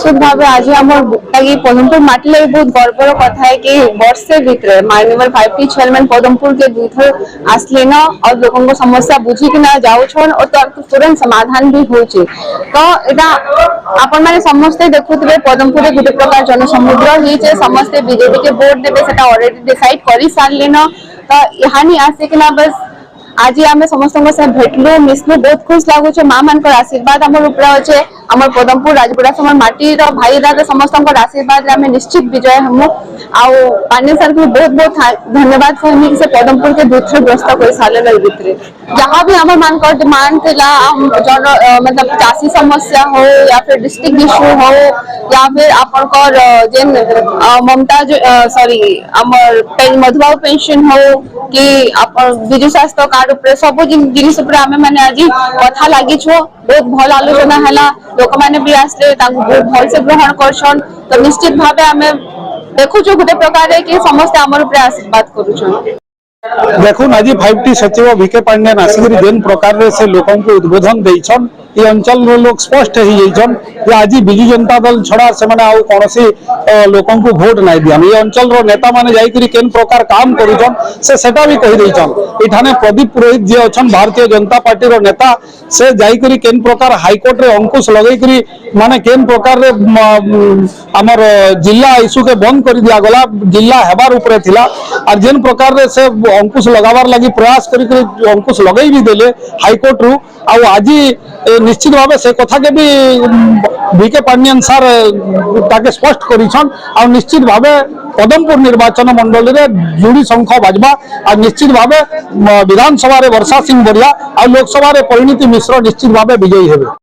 निश्चित भाव आज आम लगी पदमपुर माटी लगी बहुत गर्वर कथा है कि वर्षे भितर माननीय 5टी चेयरमैन पदमपुर के 2 थर आसले न और लोगों को समस्या बुझिकिना जाउछन और तुरंत समाधान भी होची। तो एटा आपण माने समस्त देखुथिबे पदमपुर रे गुटे प्रकार जनसमुद्र हिचे समस्त बीजेपी के वोट देबे सेटा ऑलरेडी डिसाइड करि सारले न। तो यहानी आसे कि ना बस आज आम समस्त भेटलु मिसलु बहुत खुश लगुच माँ मान आशीर्वाद आम ऊपर अच्छे आम पदमपुर राजपुरा समय माटी भाई दादा समस्त आशीर्वाद आम निश्चित विजय हमू आने सर को बहुत बहुत धन्यवाद कहमी कि से पदमपुर के दूसरे ग्रस्त कर सारे भितर जहाँ भी आम मान डिमांड थी जन मतलब चाषी समस्या हो या फिर डिस्ट्रिक्ट इश्यू हो या फिर आपनकर जेन ममता सॉरी आमर मधुबाबू पेंशन हो कि विजु स्वास्थ्य कार्ड उपरे सब जिनिस उपरे आमे माने आज कथा लागि छो बहुत भल आलोचना हला लोक माने भी आसले ताकू बहुत भल से ग्रहण करछन। तो निश्चित भाबे आमे देखु जो गुटे प्रकार कि समस्त आमर उपरे आशीर्वाद करूछन। देखुन आज 5टी सचिव वीके पांड्यान आसिक जेन प्रकार से लोक उद्बोधन देछन ये अंचल लोग स्पष्ट हो जाइछन आज बिजु जनता दल छड़ा से माने आउ कोनोसी लोकन को वोट नहीं दियान ये अंचल रो नेता माने जाई करी केन प्रकार काम करूछन से सेटा भी कहि देछन। इठाने प्रदीप पुरोहित जे अछन भारतीय जनता पार्टी रो नेता से जाई करी केन प्रकार हाईकोर्ट रे अंकुश लगई करी माने केन प्रकार रे हमर जिला इशू के बंद कर दिया गला जिला हेबार ऊपर थिला और जेन प्रकार रे से अंकुश लगावार लगी प्रयास करी अंकुश लगई भी देले हाईकोर्ट रु आउ आज निश्चित भाव से कथा के भी वीके पांड्यान सर ताके स्पष्ट करिछन और निश्चित भाव पदमपुर निर्वाचन मंडल रे जुड़ी शंख बाजबा और निश्चित भाव विधानसभा रे वर्षा सिंह बरिया और लोकसभा रे परिणीति मिश्र निश्चित भाव विजयी हेबे।